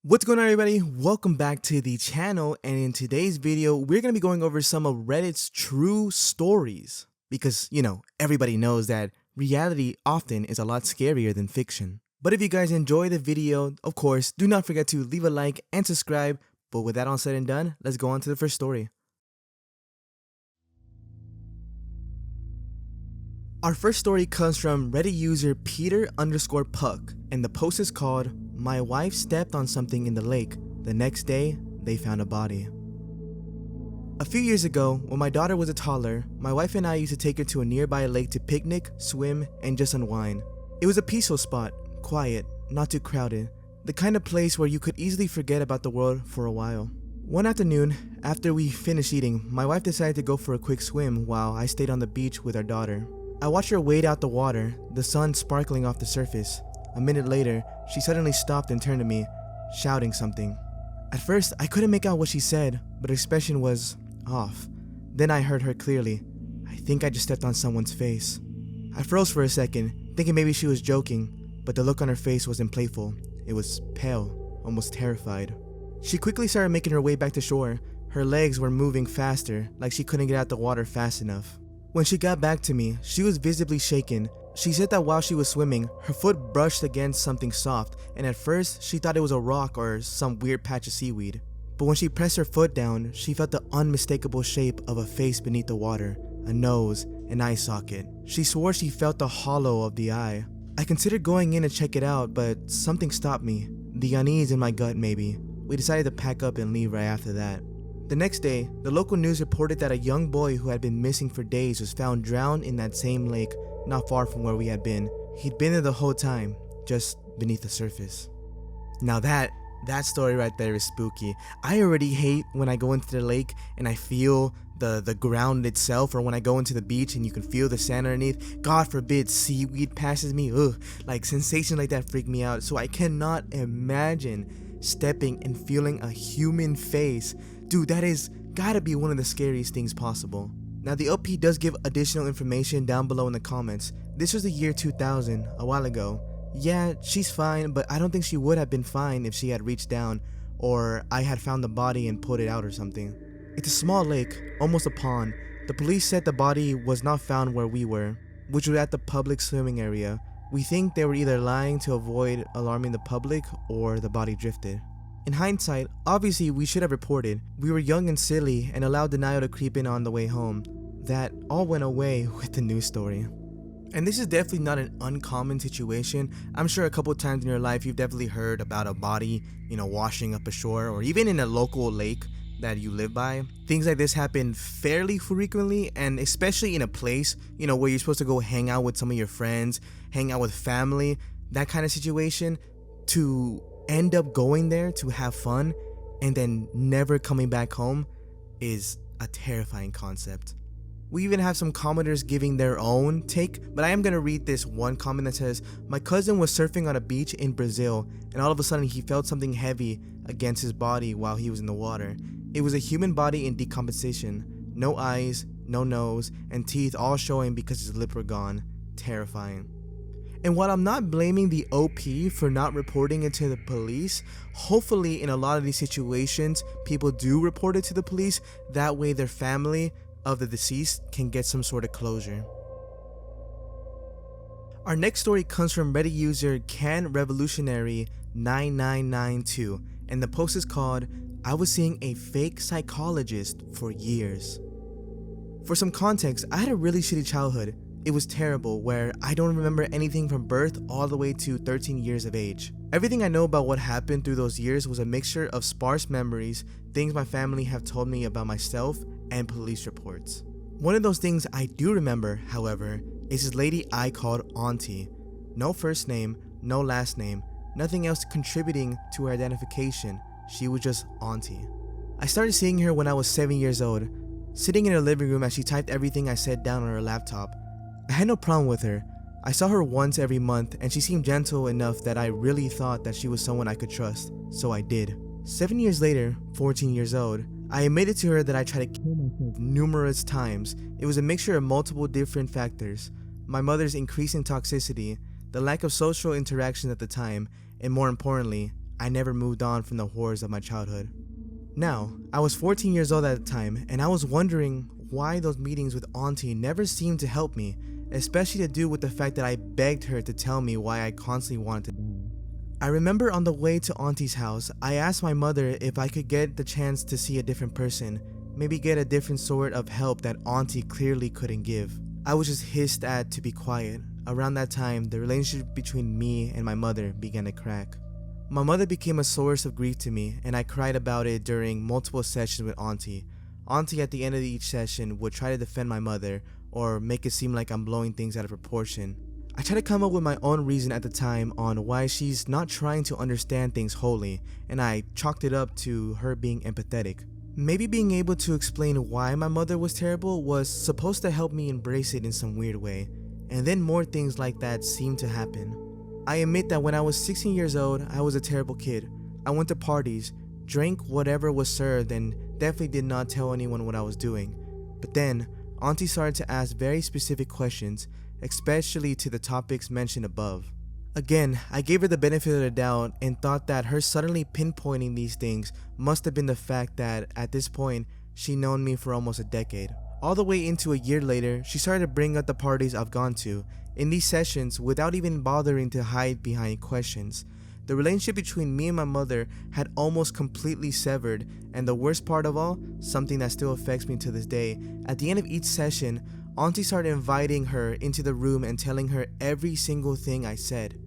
What's going on, everybody? Welcome back to the channel, and in today's video we're going to be going over some of Reddit's true stories because, everybody knows that reality often is a lot scarier than fiction. But if you guys enjoy the video, of course, do not forget to leave a like and subscribe. But with that all said and done, let's go on to the first story. Our first story comes from Reddit user Peter_Puck, and the post is called "My wife stepped on something in the lake. The next day, they found a body." A few years ago, when my daughter was a toddler, my wife and I used to take her to a nearby lake to picnic, swim, and just unwind. It was a peaceful spot, quiet, not too crowded, the kind of place where you could easily forget about the world for a while. One afternoon, after we finished eating, my wife decided to go for a quick swim while I stayed on the beach with our daughter. I watched her wade out the water, the sun sparkling off the surface. A minute later, she suddenly stopped and turned to me, shouting something. At first, I couldn't make out what she said, but her expression was off. Then I heard her clearly. "I think I just stepped on someone's face." I froze for a second, thinking maybe she was joking, but the look on her face wasn't playful. It was pale, almost terrified. She quickly started making her way back to shore. Her legs were moving faster, like she couldn't get out the water fast enough. When she got back to me, she was visibly shaken. She said that while she was swimming, her foot brushed against something soft, and at first she thought it was a rock or some weird patch of seaweed. But when she pressed her foot down, she felt the unmistakable shape of a face beneath the water, a nose, an eye socket. She swore she felt the hollow of the eye. I considered going in to check it out, but something stopped me. The unease in my gut, maybe. We decided to pack up and leave right after that. The next day, the local news reported that a young boy who had been missing for days was found drowned in that same lake, not far from where we had been. He'd been there the whole time, just beneath the surface. Now that story right there is spooky. I already hate when I go into the lake and I feel the ground itself, or when I go into the beach and you can feel the sand underneath. God forbid seaweed passes me. Ugh, like sensations like that freak me out. So I cannot imagine stepping and feeling a human face. Dude, that is gotta be one of the scariest things possible. Now the LP does give additional information down below in the comments. This was the year 2000, a while ago. Yeah, she's fine, but I don't think she would have been fine if she had reached down, or I had found the body and put it out or something. It's a small lake, almost a pond. The police said the body was not found where we were, which was at the public swimming area. We think they were either lying to avoid alarming the public, or the body drifted. In hindsight, obviously we should have reported. We were young and silly and allowed denial to creep in on the way home. That all went away with the news story. And this is definitely not an uncommon situation. I'm sure a couple times in your life you've definitely heard about a body, washing up ashore, or even in a local lake that you live by. Things like this happen fairly frequently, and especially in a place, where you're supposed to go hang out with some of your friends, hang out with family, that kind of situation. To end up going there to have fun and then never coming back home is a terrifying concept. We even have some commenters giving their own take, but I am going to read this one comment that says, "My cousin was surfing on a beach in Brazil, and all of a sudden he felt something heavy against his body while he was in the water. It was a human body in decomposition. No eyes, no nose, and teeth all showing because his lips were gone. Terrifying." And while I'm not blaming the OP for not reporting it to the police, hopefully in a lot of these situations, people do report it to the police. That way their family of the deceased can get some sort of closure. Our next story comes from Reddit user CanRevolutionary9992, and the post is called "I was seeing a fake psychologist for years." For some context, I had a really shitty childhood. It was terrible, where I don't remember anything from birth all the way to 13 years of age. Everything I know about what happened through those years was a mixture of sparse memories, things my family have told me about myself, and police reports. One of those things I do remember, however, is this lady I called Auntie. No first name, no last name, nothing else contributing to her identification. She was just Auntie. I started seeing her when I was 7 years old, sitting in her living room as she typed everything I said down on her laptop. I had no problem with her. I saw her once every month, and she seemed gentle enough that I really thought that she was someone I could trust, so I did. 7 years later, 14 years old, I admitted to her that I tried to kill myself numerous times. It was a mixture of multiple different factors: my mother's increasing toxicity, the lack of social interaction at the time, and more importantly, I never moved on from the horrors of my childhood. Now, I was 14 years old at the time, and I was wondering why those meetings with Auntie never seemed to help me, especially to do with the fact that I begged her to tell me why I constantly wanted to die. I remember on the way to Auntie's house, I asked my mother if I could get the chance to see a different person, maybe get a different sort of help that Auntie clearly couldn't give. I was just hissed at to be quiet. Around that time, the relationship between me and my mother began to crack. My mother became a source of grief to me, and I cried about it during multiple sessions with Auntie. Auntie at the end of each session would try to defend my mother or make it seem like I'm blowing things out of proportion. I tried to come up with my own reason at the time on why she's not trying to understand things wholly, and I chalked it up to her being empathetic. Maybe being able to explain why my mother was terrible was supposed to help me embrace it in some weird way, and then more things like that seemed to happen. I admit that when I was 16 years old, I was a terrible kid. I went to parties, drank whatever was served, and definitely did not tell anyone what I was doing. But then, Auntie started to ask very specific questions, especially to the topics mentioned above. Again, I gave her the benefit of the doubt and thought that her suddenly pinpointing these things must have been the fact that, at this point, she'd known me for almost a decade. All the way into a year later, she started to bring up the parties I've gone to. In these sessions, without even bothering to hide behind questions, the relationship between me and my mother had almost completely severed, and the worst part of all, something that still affects me to this day, at the end of each session, Auntie started inviting her into the room and telling her every single thing I said.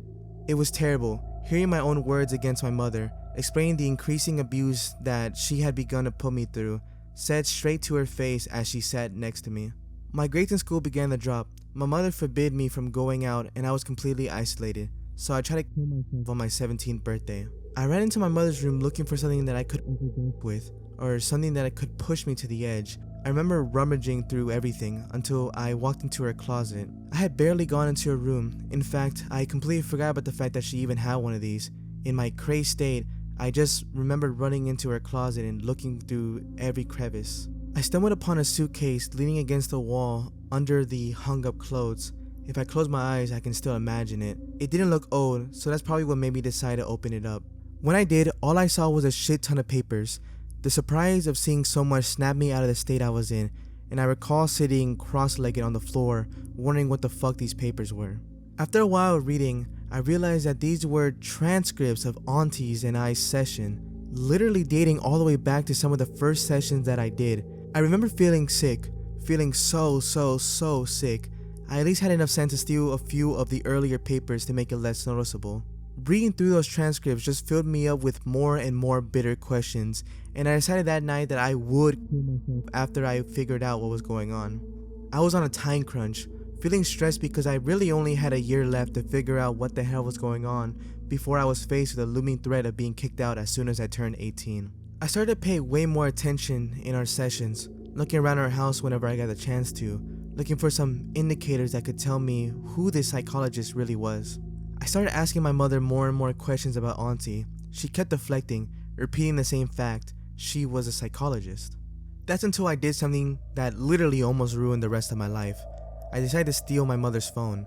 It was terrible, hearing my own words against my mother, explaining the increasing abuse that she had begun to put me through, said straight to her face as she sat next to me. My grades in school began to drop. My mother forbid me from going out, and I was completely isolated, so I tried to kill myself on my 17th birthday. I ran into my mother's room looking for something that I could overdose with, or something that could push me to the edge. I remember rummaging through everything until I walked into her closet. I had barely gone into her room. In fact, I completely forgot about the fact that she even had one of these. In my crazed state, I just remembered running into her closet and looking through every crevice. I stumbled upon a suitcase leaning against the wall under the hung up clothes. If I close my eyes, I can still imagine it. It didn't look old, so that's probably what made me decide to open it up. When I did, all I saw was a shit ton of papers. The surprise of seeing so much snapped me out of the state I was in, and I recall sitting cross-legged on the floor, wondering what the fuck these papers were. After a while of reading, I realized that these were transcripts of Auntie's and I's session, literally dating all the way back to some of the first sessions that I did. I remember feeling sick, feeling so sick. I at least had enough sense to steal a few of the earlier papers to make it less noticeable. Reading through those transcripts just filled me up with more and more bitter questions, and I decided that night that I would kill myself after I figured out what was going on. I was on a time crunch, feeling stressed because I really only had a year left to figure out what the hell was going on before I was faced with a looming threat of being kicked out as soon as I turned 18. I started to pay way more attention in our sessions, looking around our house whenever I got the chance to, looking for some indicators that could tell me who this psychologist really was. I started asking my mother more and more questions about Auntie. She kept deflecting, repeating the same fact: she was a psychologist. That's until I did something that literally almost ruined the rest of my life. I decided to steal my mother's phone.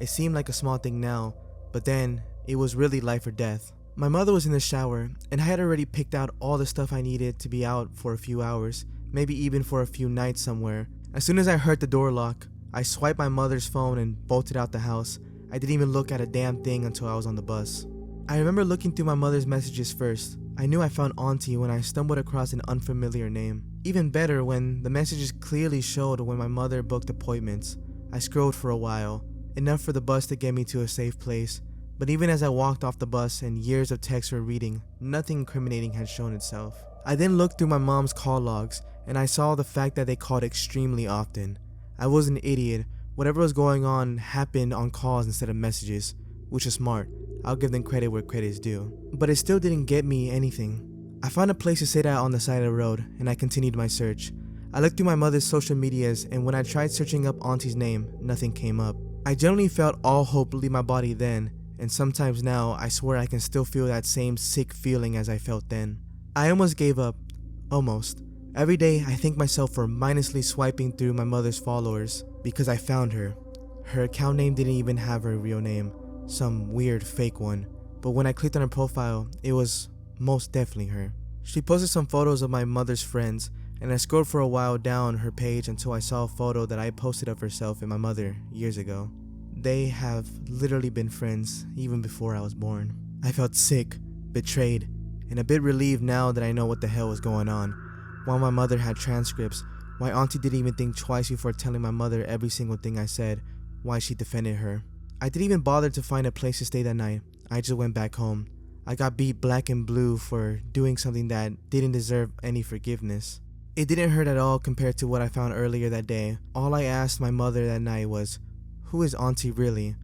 It seemed like a small thing now, but then it was really life or death. My mother was in the shower, and I had already picked out all the stuff I needed to be out for a few hours, maybe even for a few nights somewhere. As soon as I heard the door lock, I swiped my mother's phone and bolted out the house. I didn't even look at a damn thing until I was on the bus. I remember looking through my mother's messages first. I knew I found Auntie when I stumbled across an unfamiliar name. Even better when the messages clearly showed when my mother booked appointments. I scrolled for a while, enough for the bus to get me to a safe place. But even as I walked off the bus and years of texts were reading, nothing incriminating had shown itself. I then looked through my mom's call logs, and I saw the fact that they called extremely often. I was an idiot. Whatever was going on happened on calls instead of messages, which is smart. I'll give them credit where credit is due. But it still didn't get me anything. I found a place to sit at on the side of the road, and I continued my search. I looked through my mother's social medias, and when I tried searching up Auntie's name, nothing came up. I generally felt all hope leave my body then, and sometimes now I swear I can still feel that same sick feeling as I felt then. I almost gave up. Almost. Every day I thank myself for mindlessly swiping through my mother's followers because I found her. Her account name didn't even have her real name, some weird fake one. but when I clicked on her profile, it was most definitely her. She posted some photos of my mother's friends, and I scrolled for a while down her page until I saw a photo that I posted of herself and my mother years ago. They have literally been friends even before I was born. I felt sick, betrayed, and a bit relieved now that I know what the hell was going on. Why my mother had transcripts, why auntie didn't even think twice before telling my mother every single thing I said, why she defended her. I didn't even bother to find a place to stay that night. I just went back home. I got beat black and blue for doing something that didn't deserve any forgiveness. It didn't hurt at all compared to what I found earlier that day. All I asked my mother that night was, "Who is auntie really?"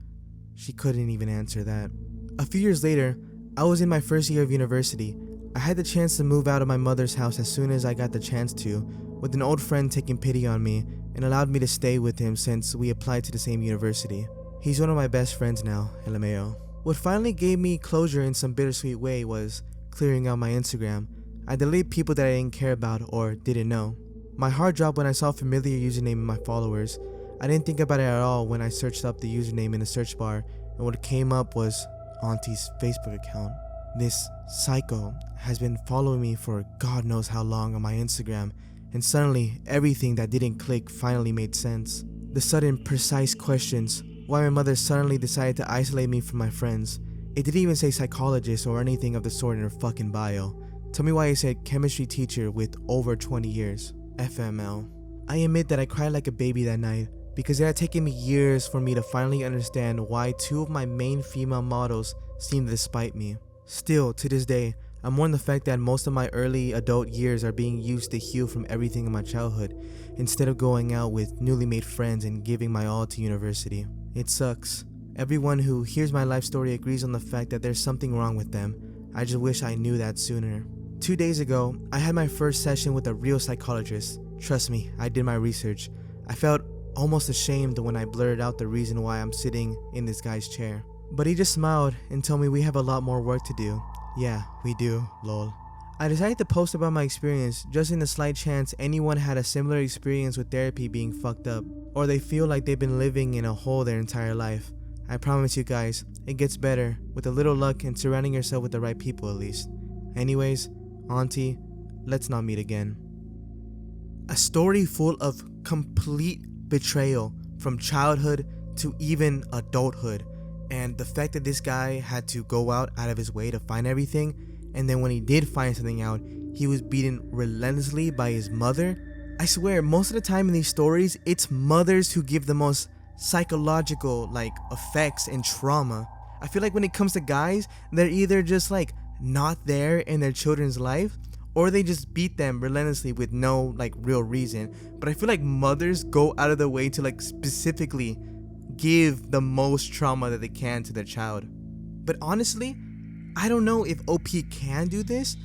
She couldn't even answer that. A few years later, I was in my first year of university. I had the chance to move out of my mother's house as soon as I got the chance to, with an old friend taking pity on me and allowed me to stay with him since we applied to the same university. He's one of my best friends now, LMAO. What finally gave me closure in some bittersweet way was clearing out my Instagram. I deleted people that I didn't care about or didn't know. My heart dropped when I saw a familiar username in my followers. I didn't think about it at all when I searched up the username in the search bar, and what came up was Auntie's Facebook account. This psycho has been following me for God knows how long on my Instagram, and suddenly everything that didn't click finally made sense. The sudden precise questions, why my mother suddenly decided to isolate me from my friends. It didn't even say psychologist or anything of the sort in her fucking bio. Tell me why it said chemistry teacher with over 20 years. FML. I admit that I cried like a baby that night because it had taken me years for me to finally understand why two of my main female models seemed to despise me. Still, to this day, I mourn the fact that most of my early adult years are being used to heal from everything in my childhood, instead of going out with newly made friends and giving my all to university. It sucks. Everyone who hears my life story agrees on the fact that there's something wrong with them. I just wish I knew that sooner. 2 days ago, I had my first session with a real psychologist. Trust me, I did my research. I felt almost ashamed when I blurted out the reason why I'm sitting in this guy's chair. But he just smiled and told me we have a lot more work to do. Yeah, we do, lol. I decided to post about my experience just in the slight chance anyone had a similar experience with therapy being fucked up, or they feel like they've been living in a hole their entire life. I promise you guys, it gets better with a little luck and surrounding yourself with the right people at least. Anyways, auntie, let's not meet again. A story full of complete betrayal from childhood to even adulthood. And the fact that this guy had to go out of his way to find everything, and then when he did find something out, he was beaten relentlessly by his mother. I swear, most of the time in these stories, it's mothers who give the most psychological effects and trauma. I feel like when it comes to guys, they're either just not there in their children's life, or they just beat them relentlessly with no real reason. But I feel like mothers go out of their way to specifically give the most trauma that they can to their child. But honestly, I don't know if OP can do this,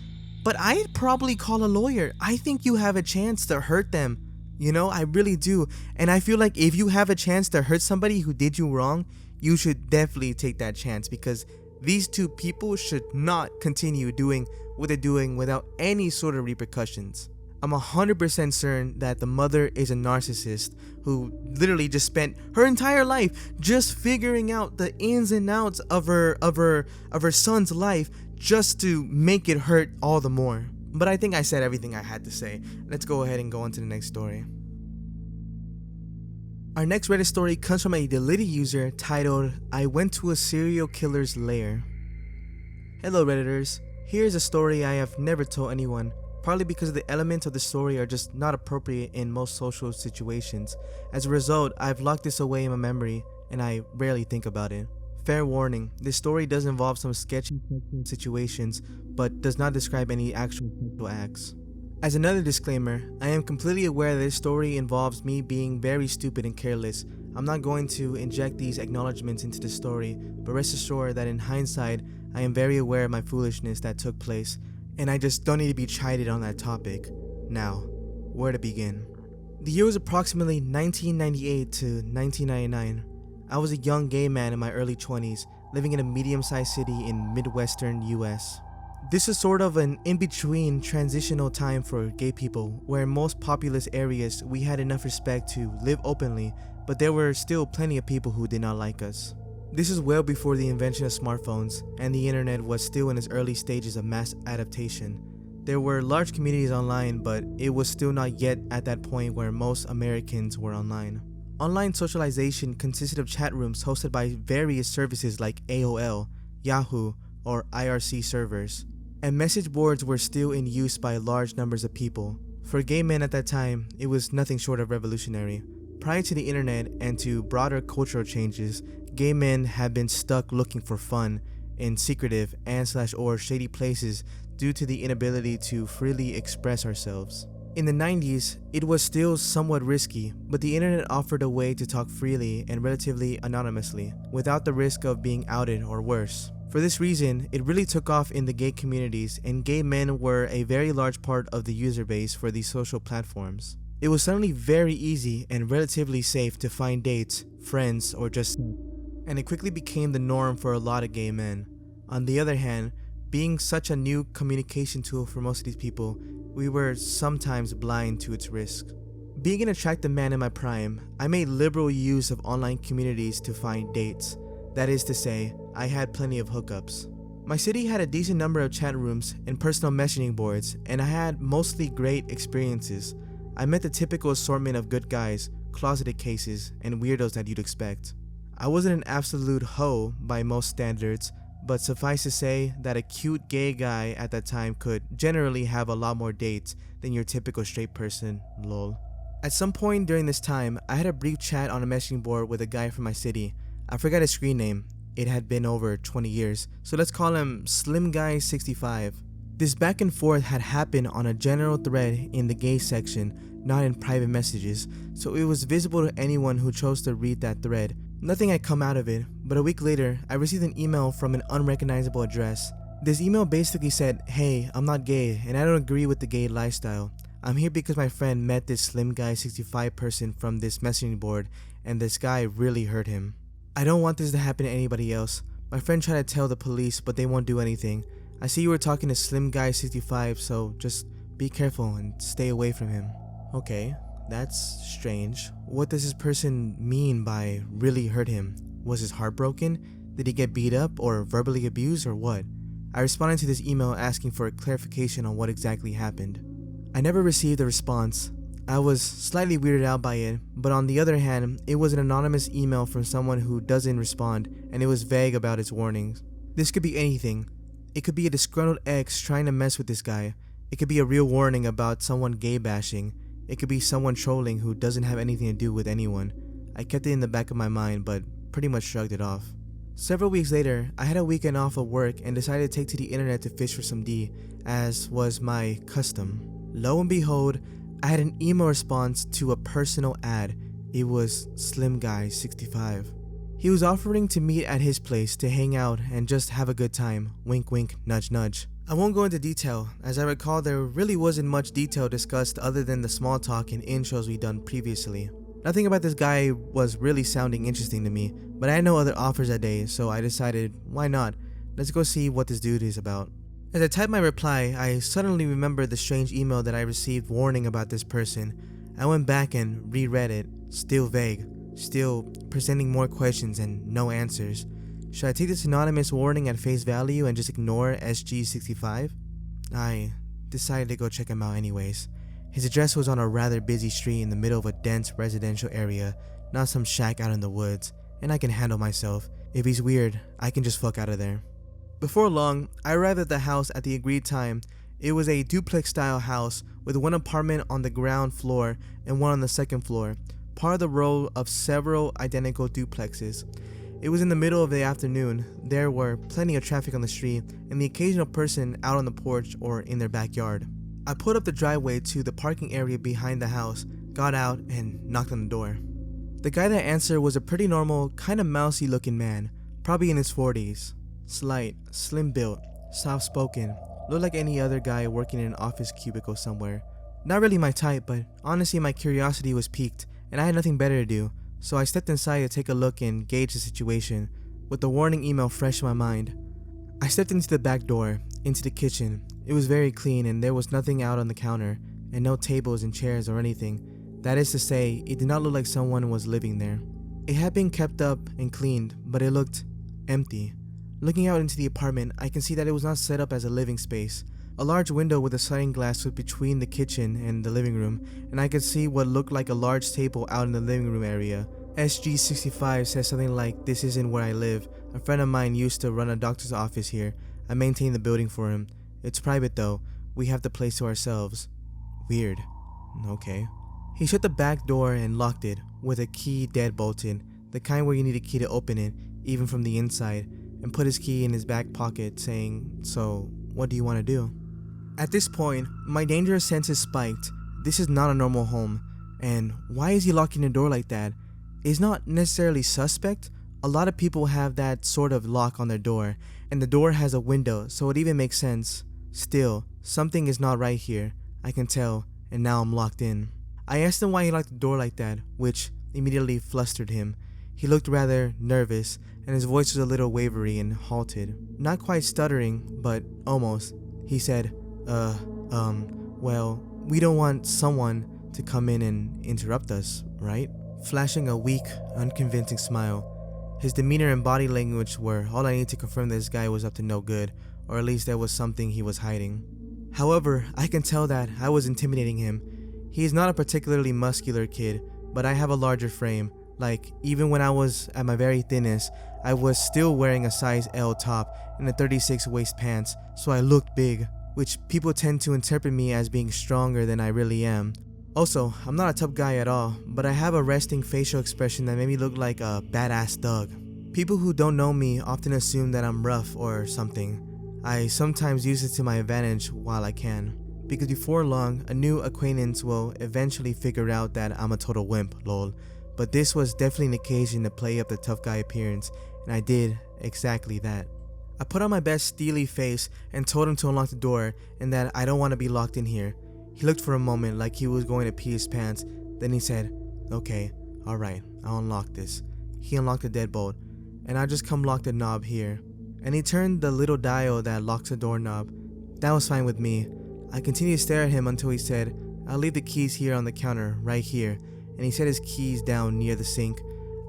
but I'd probably call a lawyer. I think you have a chance to hurt them. I really do. And I feel like if you have a chance to hurt somebody who did you wrong, you should definitely take that chance, because these two people should not continue doing what they're doing without any sort of repercussions. I'm 100% certain that the mother is a narcissist who literally just spent her entire life just figuring out the ins and outs of her son's life just to make it hurt all the more. But I think I said everything I had to say. Let's go ahead and go on to the next story. Our next Reddit story comes from a deleted user titled, "I went to a serial killer's lair." Hello Redditors, here's a story I have never told anyone, partly because the elements of the story are just not appropriate in most social situations. As a result, I've locked this away in my memory and I rarely think about it. Fair warning, this story does involve some sketchy sexual situations, but does not describe any actual sexual acts. As another disclaimer, I am completely aware that this story involves me being very stupid and careless. I'm not going to inject these acknowledgements into the story, but rest assured that in hindsight, I am very aware of my foolishness that took place, and I just don't need to be chided on that topic. Now, where to begin? The year was approximately 1998 to 1999. I was a young gay man in my early 20s, living in a medium-sized city in Midwestern US. This is sort of an in-between transitional time for gay people, where in most populous areas we had enough respect to live openly, but there were still plenty of people who did not like us. This is well before the invention of smartphones, and the internet was still in its early stages of mass adaptation. There were large communities online, but it was still not yet at that point where most Americans were online. Online socialization consisted of chat rooms hosted by various services like AOL, Yahoo, or IRC servers, and message boards were still in use by large numbers of people. For gay men at that time, it was nothing short of revolutionary. Prior to the internet and to broader cultural changes, gay men had been stuck looking for fun in secretive and/or shady places due to the inability to freely express ourselves. In the 90s, it was still somewhat risky, but the internet offered a way to talk freely and relatively anonymously, without the risk of being outed or worse. For this reason, it really took off in the gay communities, and gay men were a very large part of the user base for these social platforms. It was suddenly very easy and relatively safe to find dates, friends, or just and it quickly became the norm for a lot of gay men. On the other hand, being such a new communication tool for most of these people, we were sometimes blind to its risk. Being an attractive man in my prime, I made liberal use of online communities to find dates. That is to say, I had plenty of hookups. My city had a decent number of chat rooms and personal messaging boards, and I had mostly great experiences. I met the typical assortment of good guys, closeted cases, and weirdos that you'd expect. I wasn't an absolute hoe by most standards, but suffice to say that a cute gay guy at that time could generally have a lot more dates than your typical straight person, lol. At some point during this time, I had a brief chat on a messaging board with a guy from my city. I forgot his screen name. It had been over 20 years, so let's call him Slim Guy 65. This back and forth had happened on a general thread in the gay section, not in private messages, so it was visible to anyone who chose to read that thread. Nothing had come out of it, but a week later, I received an email from an unrecognizable address. This email basically said, "Hey, I'm not gay, and I don't agree with the gay lifestyle. I'm here because my friend met this Slim Guy 65 person from this messaging board, and this guy really hurt him. I don't want this to happen to anybody else. My friend tried to tell the police, but they won't do anything. I see you were talking to Slim Guy 65, so just be careful and stay away from him." Okay, that's strange. What does this person mean by really hurt him? Was his heart broken? Did he get beat up or verbally abused or what? I responded to this email asking for a clarification on what exactly happened. I never received a response. I was slightly weirded out by it, but on the other hand, it was an anonymous email from someone who doesn't respond, and it was vague about its warnings. This could be anything. It could be a disgruntled ex trying to mess with this guy. It could be a real warning about someone gay bashing. It could be someone trolling who doesn't have anything to do with anyone. I kept it in the back of my mind, but pretty much shrugged it off. Several weeks later, I had a weekend off of work and decided to take to the internet to fish for some D, as was my custom. Lo and behold, I had an email response to a personal ad. It was Slim Guy 65. He was offering to meet at his place to hang out and just have a good time. Wink wink, nudge nudge. I won't go into detail, as I recall there really wasn't much detail discussed other than the small talk and intros we'd done previously. Nothing about this guy was really sounding interesting to me, but I had no other offers that day, so I decided, why not? Let's go see what this dude is about. As I typed my reply, I suddenly remembered the strange email that I received warning about this person. I went back and reread it, still vague, still presenting more questions and no answers. Should I take this anonymous warning at face value and just ignore SG65? I decided to go check him out anyways. His address was on a rather busy street in the middle of a dense residential area, not some shack out in the woods, and I can handle myself. If he's weird, I can just fuck out of there. Before long, I arrived at the house at the agreed time. It was a duplex style house with one apartment on the ground floor and one on the second floor, part of the row of several identical duplexes. It was in the middle of the afternoon. There were plenty of traffic on the street and the occasional person out on the porch or in their backyard. I pulled up the driveway to the parking area behind the house, got out, and knocked on the door. The guy that answered was a pretty normal, kind of mousy looking man, probably in his 40s. Slight, slim built, soft spoken, looked like any other guy working in an office cubicle somewhere. Not really my type, but honestly my curiosity was piqued and I had nothing better to do, so I stepped inside to take a look and gauge the situation, with the warning email fresh in my mind. I stepped into the back door, into the kitchen. It was very clean and there was nothing out on the counter, and no tables and chairs or anything. That is to say, it did not look like someone was living there. It had been kept up and cleaned, but it looked empty. Looking out into the apartment, I can see that it was not set up as a living space. A large window with a sliding glass was between the kitchen and the living room, and I could see what looked like a large table out in the living room area. SG65 says something like, "This isn't where I live. A friend of mine used to run a doctor's office here. I maintain the building for him. It's private though. We have the place to ourselves." Weird. Okay. He shut the back door and locked it, with a key dead bolted, the kind where you need a key to open it, even from the inside, and put his key in his back pocket, saying, "So, what do you want to do?" At this point, my dangerous senses spiked. This is not a normal home, and why is he locking the door like that? It's not necessarily suspect. A lot of people have that sort of lock on their door, and the door has a window, so it even makes sense. Still, something is not right here. I can tell, and now I'm locked in. I asked him why he locked the door like that, which immediately flustered him. He looked rather nervous, and his voice was a little wavery and halted. Not quite stuttering, but almost. He said, well, we don't want someone to come in and interrupt us, right?" Flashing a weak, unconvincing smile. His demeanor and body language were all I needed to confirm that this guy was up to no good, or at least there was something he was hiding. However, I can tell that I was intimidating him. He is not a particularly muscular kid, but I have a larger frame. Like, even when I was at my very thinnest, I was still wearing a size L top and a 36 waist pants, so I looked big, which people tend to interpret me as being stronger than I really am. Also, I'm not a tough guy at all, but I have a resting facial expression that made me look like a badass thug. People who don't know me often assume that I'm rough or something. I sometimes use it to my advantage while I can, because before long, a new acquaintance will eventually figure out that I'm a total wimp, lol. But this was definitely an occasion to play up the tough guy appearance, and I did exactly that. I put on my best steely face and told him to unlock the door and that I don't want to be locked in here. He looked for a moment like he was going to pee his pants, then he said, "Okay, alright, I'll unlock this." He unlocked the deadbolt, and I just come lock the knob here. And he turned the little dial that locks the doorknob. That was fine with me. I continued to stare at him until he said, "I'll leave the keys here on the counter, right here," and he set his keys down near the sink.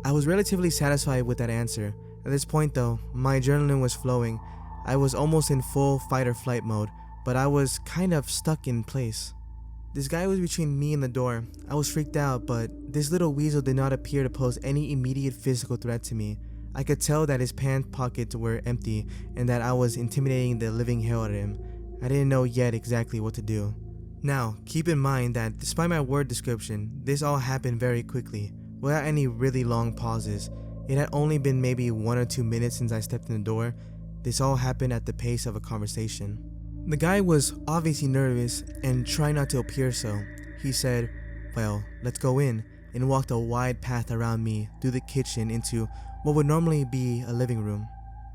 I was relatively satisfied with that answer. At this point though, my adrenaline was flowing. I was almost in full fight or flight mode, but I was kind of stuck in place. This guy was between me and the door. I was freaked out, but this little weasel did not appear to pose any immediate physical threat to me. I could tell that his pant pockets were empty and that I was intimidating the living hell out of him. I didn't know yet exactly what to do. Now, keep in mind that despite my word description, this all happened very quickly, without any really long pauses. It had only been maybe 1 or 2 minutes since I stepped in the door. This all happened at the pace of a conversation. The guy was obviously nervous and trying not to appear so. He said, "Well, let's go in," and walked a wide path around me through the kitchen into what would normally be a living room,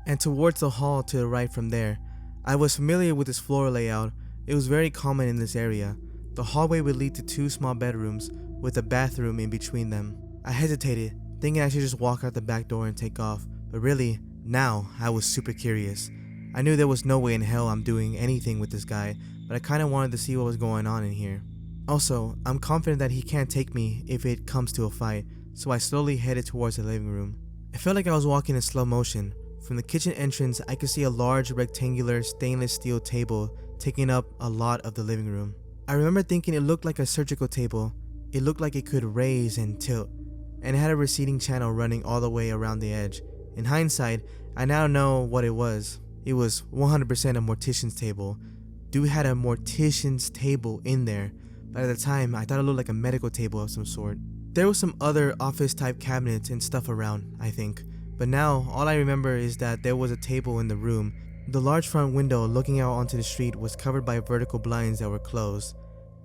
and towards the hall to the right from there. I was familiar with this floor layout. It was very common in this area. The hallway would lead to 2 small bedrooms with a bathroom in between them. I hesitated, thinking I should just walk out the back door and take off, but really, now I was super curious. I knew there was no way in hell I'm doing anything with this guy, but I kinda wanted to see what was going on in here. Also, I'm confident that he can't take me if it comes to a fight, so I slowly headed towards the living room. It felt like I was walking in slow motion. From the kitchen entrance, I could see a large rectangular stainless steel table taking up a lot of the living room. I remember thinking it looked like a surgical table. It looked like it could raise and tilt, and it had a receding channel running all the way around the edge. In hindsight, I now know what it was. It was 100% a mortician's table. Dude had a mortician's table in there, but at the time, I thought it looked like a medical table of some sort. There was some other office type cabinets and stuff around, I think, but now all I remember is that there was a table in the room. The large front window looking out onto the street was covered by vertical blinds that were closed.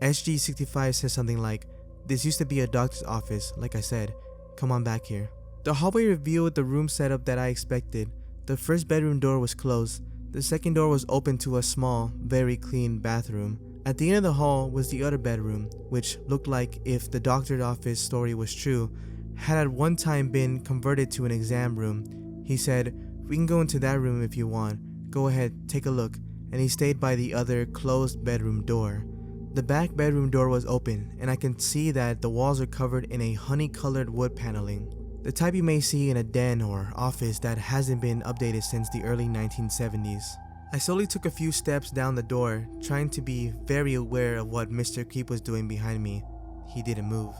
SG65 said something like, "This used to be a doctor's office, like I said. Come on back here." The hallway revealed the room setup that I expected. The first bedroom door was closed. The second door was open to a small, very clean bathroom. At the end of the hall was the other bedroom, which looked like, if the doctor's office story was true, had at one time been converted to an exam room. He said, "We can go into that room if you want. Go ahead, take a look," and he stayed by the other closed bedroom door. The back bedroom door was open, and I could see that the walls were covered in a honey-colored wood paneling. the type you may see in a den or office that hasn't been updated since the early 1970s. I slowly took a few steps down the door, trying to be very aware of what Mr. Creep was doing behind me. He didn't move.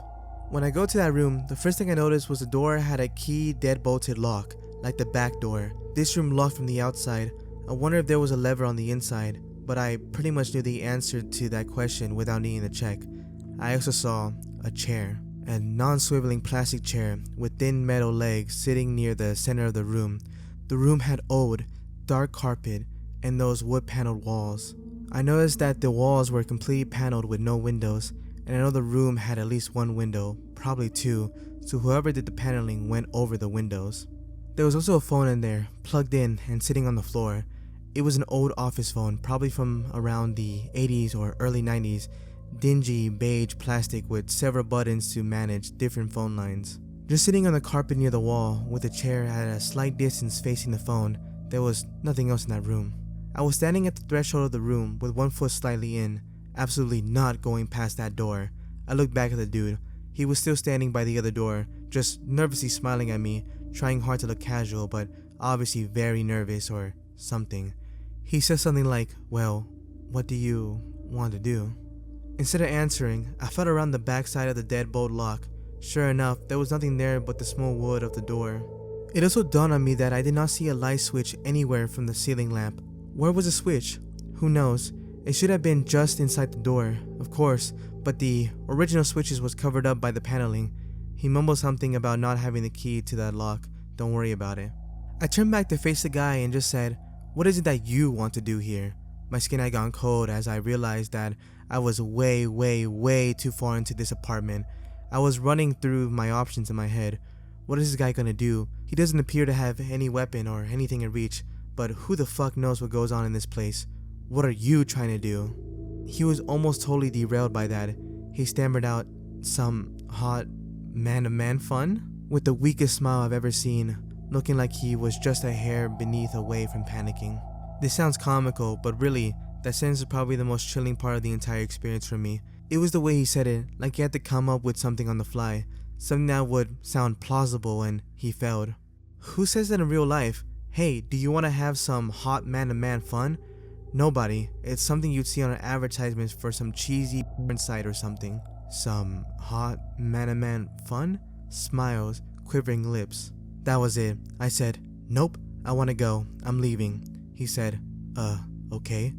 When I go to that room, the first thing I noticed was the door had a key dead-bolted lock, like the back door. This room locked from the outside. I wonder if there was a lever on the inside, but I pretty much knew the answer to that question without needing to check. I also saw a chair, a non-swiveling plastic chair with thin metal legs sitting near the center of the room. The room had old, dark carpet and those wood-paneled walls. I noticed that the walls were completely paneled with no windows, and I know the room had at least one window, probably two, so whoever did the paneling went over the windows. There was also a phone in there, plugged in and sitting on the floor. It was an old office phone, probably from around the 80s or early 90s, dingy beige plastic with several buttons to manage different phone lines. Just sitting on the carpet near the wall, with a chair at a slight distance facing the phone, there was nothing else in that room. I was standing at the threshold of the room with one foot slightly in, absolutely not going past that door. I looked back at the dude. He was still standing by the other door, just nervously smiling at me, trying hard to look casual, but obviously very nervous or something. He said something like, "Well, what do you want to do?" Instead of answering, I felt around the back side of the deadbolt lock. Sure enough, there was nothing there but the small wood of the door. It also dawned on me that I did not see a light switch anywhere from the ceiling lamp. Where was the switch? Who knows? It should have been just inside the door, of course, but the original switches was covered up by the paneling. He mumbled something about not having the key to that lock. Don't worry about it. I turned back to face the guy and just said, "What is it that you want to do here?" My skin had gone cold as I realized that I was way too far into this apartment. I was running through my options in my head. What is this guy gonna do? He doesn't appear to have any weapon or anything in reach, but who the fuck knows what goes on in this place? What are you trying to do? He was almost totally derailed by that. He stammered out, "Some hot man-to-man fun?" with the weakest smile I've ever seen, looking like he was just a hair beneath away from panicking. This sounds comical, but really, that sentence is probably the most chilling part of the entire experience for me. It was the way he said it, like he had to come up with something on the fly, something that would sound plausible, and he failed. Who says that in real life? "Hey, do you want to have some hot man-to-man fun?" Nobody. It's something you'd see on an advertisement for some cheesy porn site or something. Some hot man-to-man fun? Smiles, quivering lips. That was it. I said, "Nope, I want to go. I'm leaving." He said, okay."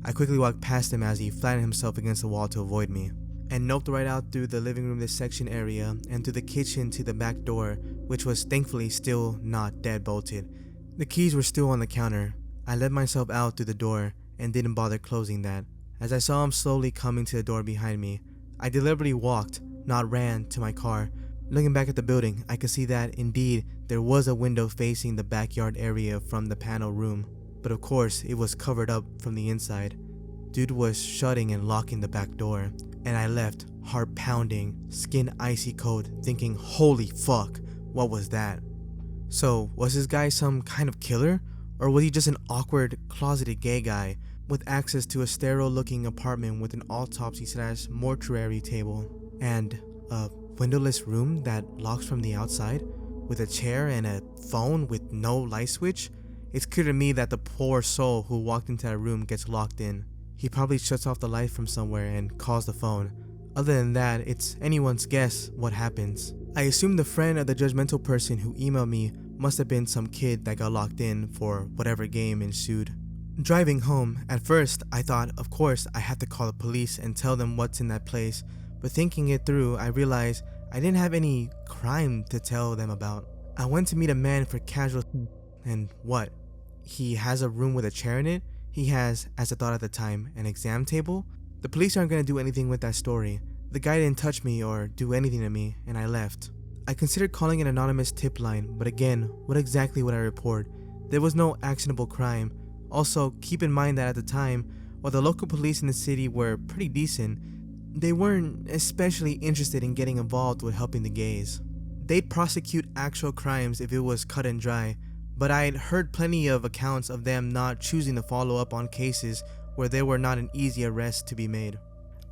I quickly walked past him as he flattened himself against the wall to avoid me, and noped right out through the living room dissection area and through the kitchen to the back door, which was thankfully still not dead-bolted. The keys were still on the counter. I let myself out through the door and didn't bother closing that. As I saw him slowly coming to the door behind me, I deliberately walked, not ran, to my car. Looking back at the building, I could see that, indeed, there was a window facing the backyard area from the panel room. But of course, it was covered up from the inside. Dude was shutting and locking the back door, and I left, heart pounding, skin icy cold, thinking, holy fuck, what was that? So, was this guy some kind of killer? Or was he just an awkward, closeted gay guy with access to a sterile-looking apartment with an autopsy/mortuary table and a windowless room that locks from the outside with a chair and a phone with no light switch? It's clear to me that the poor soul who walked into that room gets locked in. He probably shuts off the light from somewhere and calls the phone. Other than that, it's anyone's guess what happens. I assume the friend of the judgmental person who emailed me must have been some kid that got locked in for whatever game ensued. Driving home, at first I thought, of course, I had to call the police and tell them what's in that place, but thinking it through, I realized I didn't have any crime to tell them about. I went to meet a man for casual, and what? He has a room with a chair in it? He has, as I thought at the time, an exam table? The police aren't going to do anything with that story. The guy didn't touch me or do anything to me, and I left. I considered calling an anonymous tip line, but again, what exactly would I report? There was no actionable crime. Also, keep in mind that at the time, while the local police in the city were pretty decent, they weren't especially interested in getting involved with helping the gays. They'd prosecute actual crimes if it was cut and dry, but I'd heard plenty of accounts of them not choosing to follow up on cases where there were not an easy arrest to be made.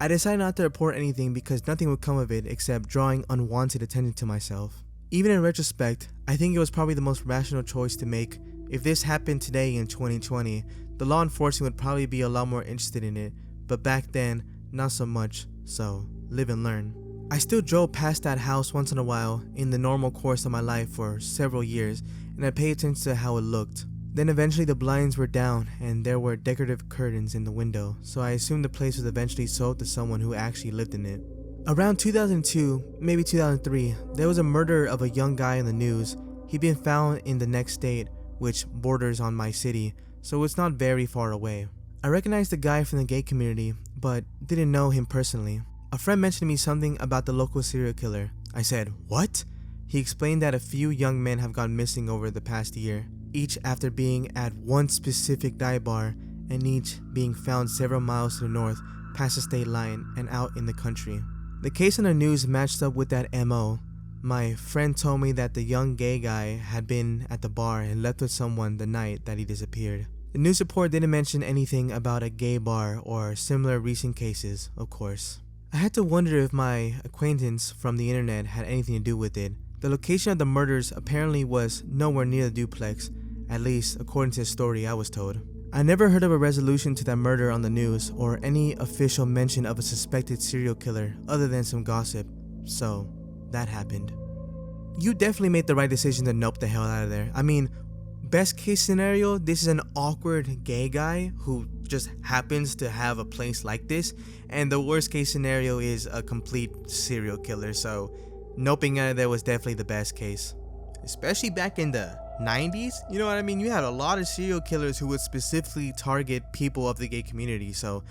I decided not to report anything because nothing would come of it except drawing unwanted attention to myself. Even in retrospect, I think it was probably the most rational choice to make. If this happened today in 2020, the law enforcement would probably be a lot more interested in it, but back then, not so much, so live and learn. I still drove past that house once in a while in the normal course of my life for several years, and I paid attention to how it looked. Then eventually the blinds were down and there were decorative curtains in the window, so I assumed the place was eventually sold to someone who actually lived in it. Around 2002, maybe 2003, there was a murder of a young guy in the news. He'd been found in the next state, which borders on my city, so it's not very far away. I recognized the guy from the gay community, but didn't know him personally. A friend mentioned to me something about the local serial killer. I said, "What?" He explained that a few young men have gone missing over the past year, each after being at one specific dive bar and each being found several miles to the north past the state line and out in the country. The case on the news matched up with that MO. My friend told me that the young gay guy had been at the bar and left with someone the night that he disappeared. The news report didn't mention anything about a gay bar or similar recent cases, of course. I had to wonder if my acquaintance from the internet had anything to do with it. The location of the murders apparently was nowhere near the duplex, at least according to the story I was told. I never heard of a resolution to that murder on the news or any official mention of a suspected serial killer other than some gossip, so that happened. You definitely made the right decision to nope the hell out of there. I mean, best case scenario, this is an awkward gay guy who just happens to have a place like this, and the worst case scenario is a complete serial killer, so noping out of there was definitely the best case. Especially back in the 90s, you know what I mean? You had a lot of serial killers who would specifically target people of the gay community, so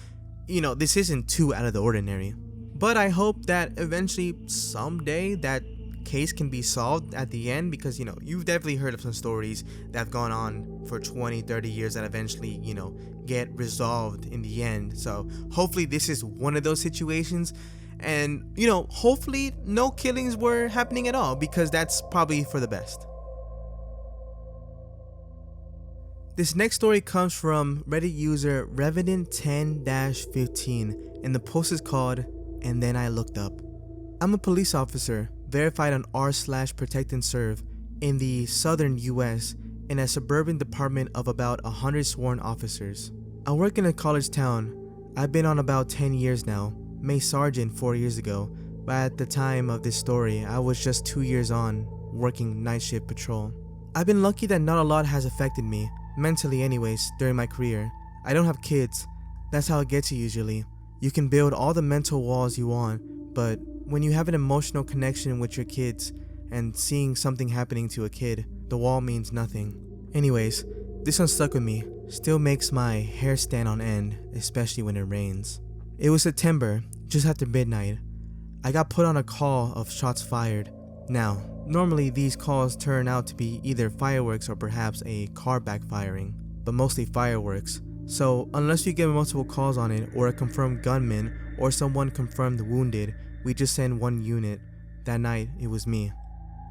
this isn't too out of the ordinary. But I hope that eventually someday that case can be solved at the end, because you've definitely heard of some stories that have gone on for 20-30 years that eventually get resolved in the end. So hopefully this is one of those situations, and hopefully no killings were happening at all, because that's probably for the best. This next story comes from Reddit user Revenant10-15, and the post is called "And Then I Looked Up." I'm a police officer, verified on r/protect and serve, in the southern US in a suburban department of about 100 sworn officers. I work in a college town. I've been on about 10 years now, made sergeant 4 years ago, but at the time of this story, I was just 2 years on, working night shift patrol. I've been lucky that not a lot has affected me, mentally anyways, during my career. I don't have kids. That's how it gets you usually. You can build all the mental walls you want, but when you have an emotional connection with your kids and seeing something happening to a kid, the wall means nothing. Anyways, this one stuck with me. Still makes my hair stand on end, especially when it rains. It was September, just after midnight. I got put on a call of shots fired. Now, normally these calls turn out to be either fireworks or perhaps a car backfiring, but mostly fireworks. So unless you get multiple calls on it, or a confirmed gunman, or someone confirmed wounded, we just send one unit. That night, it was me.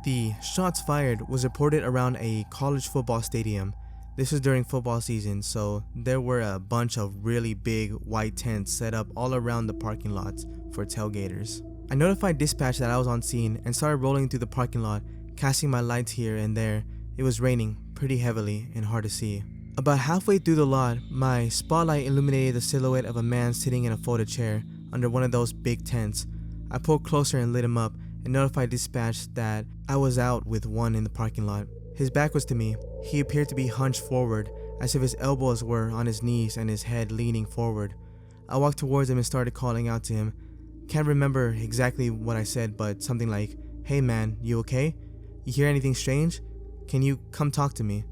The shots fired was reported around a college football stadium. This was during football season, so there were a bunch of really big white tents set up all around the parking lots for tailgaters. I notified dispatch that I was on scene and started rolling through the parking lot, casting my lights here and there. It was raining pretty heavily and hard to see. About halfway through the lot, my spotlight illuminated the silhouette of a man sitting in a folded chair under one of those big tents. I pulled closer and lit him up and notified dispatch that I was out with one in the parking lot. His back was to me. He appeared to be hunched forward, as if his elbows were on his knees and his head leaning forward. I walked towards him and started calling out to him. Can't remember exactly what I said, but something like, "Hey man, you okay? You hear anything strange? Can you come talk to me?"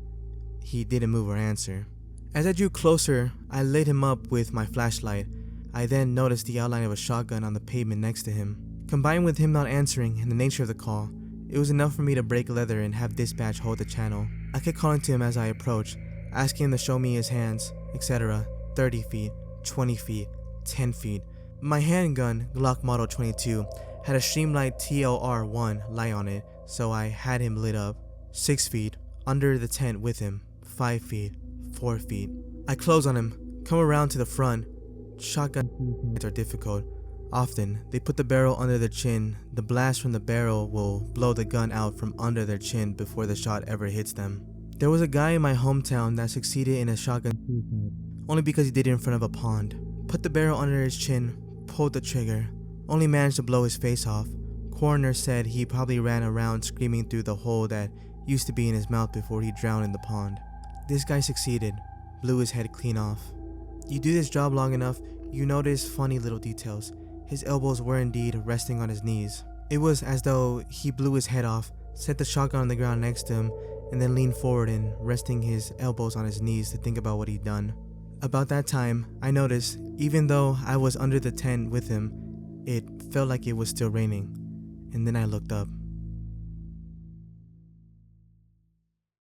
He didn't move or answer. As I drew closer, I lit him up with my flashlight. I then noticed the outline of a shotgun on the pavement next to him. Combined with him not answering and the nature of the call, it was enough for me to break leather and have dispatch hold the channel. I kept calling to him as I approached, asking him to show me his hands, etc. 30 feet, 20 feet, 10 feet. My handgun, Glock Model 22, had a Streamlight TLR-1 light on it, so I had him lit up. 6 feet, under the tent with him. 5 feet, 4 feet. I close on him, come around to the front. Shotgun are difficult. Often, they put the barrel under their chin. The blast from the barrel will blow the gun out from under their chin before the shot ever hits them. There was a guy in my hometown that succeeded in a shotgun suicide, only because he did it in front of a pond. Put the barrel under his chin, pulled the trigger, only managed to blow his face off. Coroner said he probably ran around screaming through the hole that used to be in his mouth before he drowned in the pond. This guy succeeded, blew his head clean off. You do this job long enough, you notice funny little details. His elbows were indeed resting on his knees. It was as though he blew his head off, set the shotgun on the ground next to him, and then leaned forward and resting his elbows on his knees to think about what he'd done. About that time, I noticed, even though I was under the tent with him, it felt like it was still raining. And then I looked up.